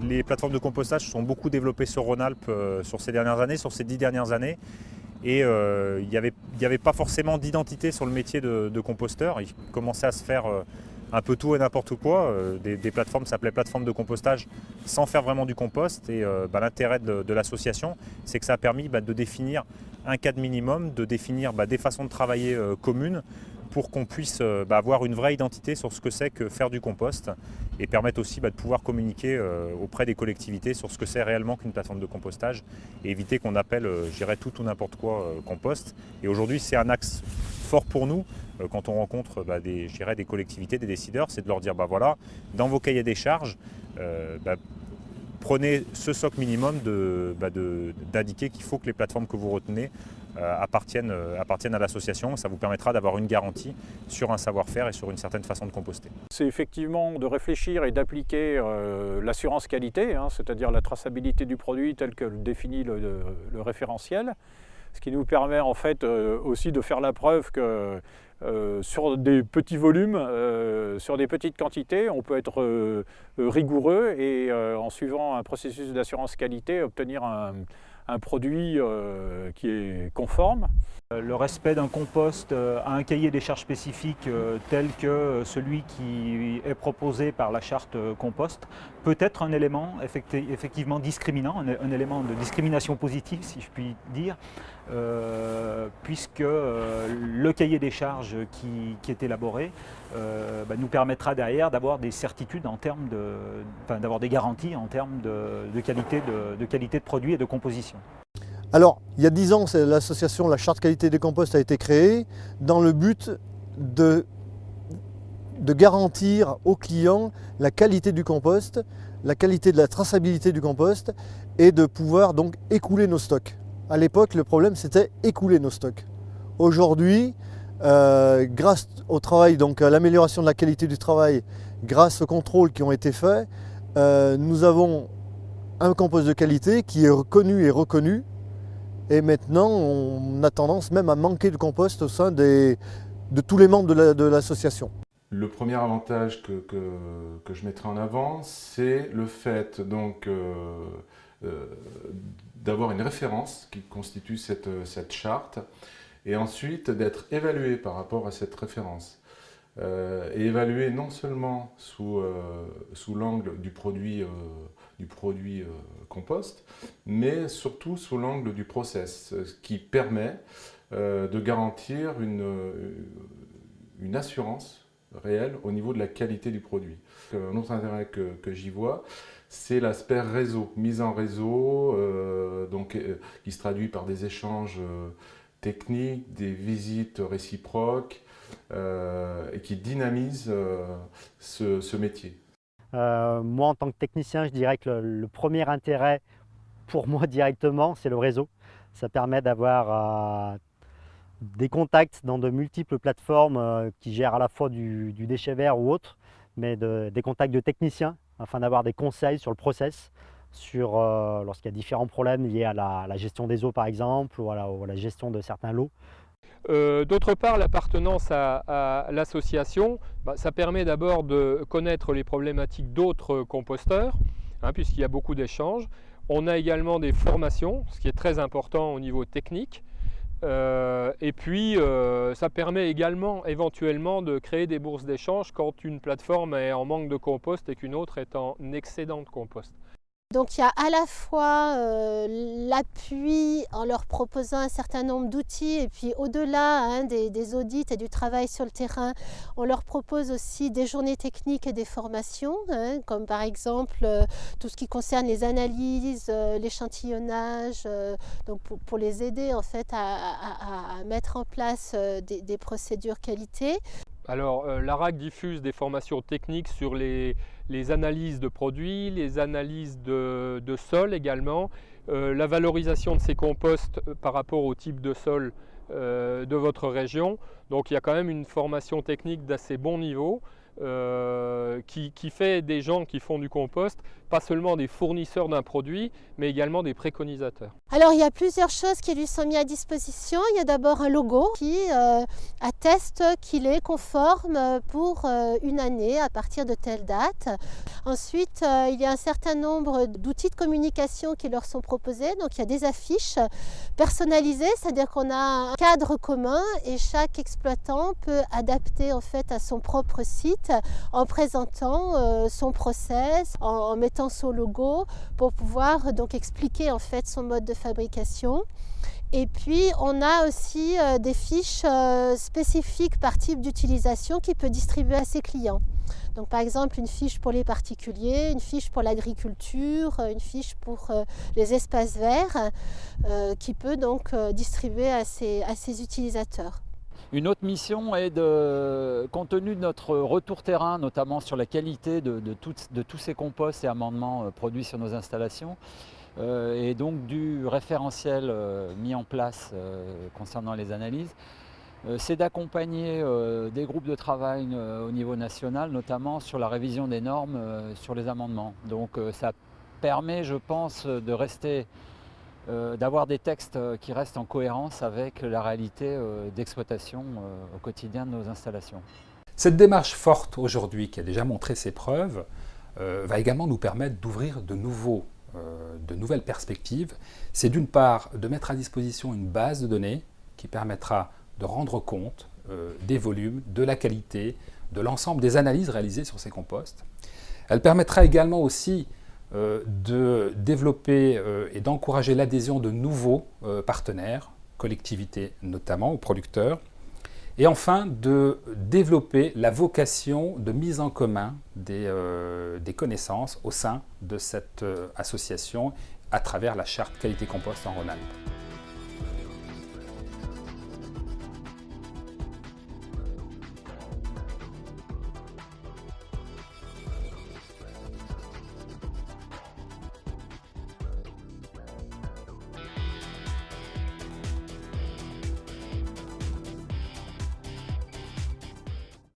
les plateformes de compostage se sont beaucoup développées sur Rhône-Alpes sur ces dernières années, sur ces 10 dernières années. Et il n'y avait pas forcément d'identité sur le métier de composteur. Il commençait à se faire un peu tout et n'importe quoi. Des plateformes s'appelaient plateformes de compostage sans faire vraiment du compost. Et l'intérêt de l'association, c'est que ça a permis de définir un cadre minimum, de définir des façons de travailler communes pour qu'on puisse avoir une vraie identité sur ce que c'est que faire du compost et permettre aussi de pouvoir communiquer auprès des collectivités sur ce que c'est réellement qu'une plateforme de compostage et éviter qu'on appelle, je dirais, tout ou n'importe quoi compost. Et aujourd'hui, c'est un axe fort pour nous quand on rencontre des collectivités, des décideurs, c'est de leur dire voilà, dans vos cahiers des charges, prenez ce socle minimum d'indiquer qu'il faut que les plateformes que vous retenez appartiennent à l'association. Ça vous permettra d'avoir une garantie sur un savoir-faire et sur une certaine façon de composter. C'est effectivement de réfléchir et d'appliquer l'assurance qualité, c'est-à-dire la traçabilité du produit tel que le définit le référentiel, ce qui nous permet en fait aussi de faire la preuve que sur des petits volumes, sur des petites quantités, on peut être rigoureux et en suivant un processus d'assurance qualité, obtenir un produit qui est conforme. Le respect d'un compost à un cahier des charges spécifique tel que celui qui est proposé par la charte compost peut être un élément effectivement discriminant, un élément de discrimination positive si je puis dire, puisque le cahier des charges qui est élaboré nous permettra derrière d'avoir des certitudes en termes d'avoir des garanties en termes de qualité de produit et de composition. Alors, il y a 10 ans, l'association La Charte Qualité des Composts a été créée dans le but de garantir aux clients la qualité du compost, la qualité de la traçabilité du compost et de pouvoir donc écouler nos stocks. À l'époque, le problème c'était écouler nos stocks. Aujourd'hui, grâce au travail, donc à l'amélioration de la qualité du travail, grâce aux contrôles qui ont été faits, nous avons un compost de qualité qui est connu et reconnu. Et maintenant, on a tendance même à manquer de compost au sein de tous les membres de l'association. Le premier avantage que je mettrai en avant, c'est le fait d'avoir une référence qui constitue cette charte et ensuite d'être évalué par rapport à cette référence. Et évalué non seulement sous l'angle du produit compost, mais surtout sous l'angle du process, ce qui permet de garantir une assurance réelle au niveau de la qualité du produit. Un autre intérêt que j'y vois, c'est l'aspect réseau, mise en réseau, qui se traduit par des échanges techniques, des visites réciproques, et qui dynamise ce métier. Moi, en tant que technicien, je dirais que le premier intérêt pour moi directement, c'est le réseau. Ça permet d'avoir des contacts dans de multiples plateformes qui gèrent à la fois du déchet vert ou autre, mais des contacts de techniciens afin d'avoir des conseils sur le process, lorsqu'il y a différents problèmes liés à la gestion des eaux par exemple, ou à la gestion de certains lots. D'autre part, l'appartenance à l'association, ça permet d'abord de connaître les problématiques d'autres composteurs, puisqu'il y a beaucoup d'échanges. On a également des formations, ce qui est très important au niveau technique. Et puis, ça permet également éventuellement de créer des bourses d'échange quand une plateforme est en manque de compost et qu'une autre est en excédent de compost. Donc il y a à la fois l'appui en leur proposant un certain nombre d'outils et puis au-delà des audits et du travail sur le terrain, on leur propose aussi des journées techniques et des formations, comme par exemple tout ce qui concerne les analyses, l'échantillonnage, donc pour les aider en fait à mettre en place des procédures qualité. Alors, l'ARAC diffuse des formations techniques sur les analyses de produits, les analyses de sol également, la valorisation de ces composts par rapport au type de sol de votre région. Donc, il y a quand même une formation technique d'assez bon niveau qui fait des gens qui font du compost pas seulement des fournisseurs d'un produit, mais également des préconisateurs. Alors il y a plusieurs choses qui lui sont mises à disposition. Il y a d'abord un logo qui atteste qu'il est conforme pour une année à partir de telle date. Ensuite, il y a un certain nombre d'outils de communication qui leur sont proposés. Donc il y a des affiches personnalisées, c'est-à-dire qu'on a un cadre commun et chaque exploitant peut adapter en fait à son propre site en présentant son process, en mettant son logo pour pouvoir donc expliquer en fait son mode de fabrication. Et puis on a aussi des fiches spécifiques par type d'utilisation qu'il peut distribuer à ses clients. Donc par exemple une fiche pour les particuliers, une fiche pour l'agriculture, une fiche pour les espaces verts qu'il peut donc distribuer à ses utilisateurs. Une autre mission est compte tenu de notre retour terrain, notamment sur la qualité de tous ces composts et amendements produits sur nos installations, et donc du référentiel mis en place concernant les analyses, c'est d'accompagner des groupes de travail au niveau national, notamment sur la révision des normes sur les amendements. Donc ça permet, je pense, de rester d'avoir des textes qui restent en cohérence avec la réalité d'exploitation au quotidien de nos installations. Cette démarche forte aujourd'hui, qui a déjà montré ses preuves, va également nous permettre d'ouvrir de nouvelles perspectives. C'est d'une part de mettre à disposition une base de données qui permettra de rendre compte des volumes, de la qualité, de l'ensemble des analyses réalisées sur ces composts. Elle permettra également aussi de développer et d'encourager l'adhésion de nouveaux partenaires, collectivités notamment, ou producteurs, et enfin de développer la vocation de mise en commun des connaissances au sein de cette association à travers la charte qualité compost en Rhône-Alpes.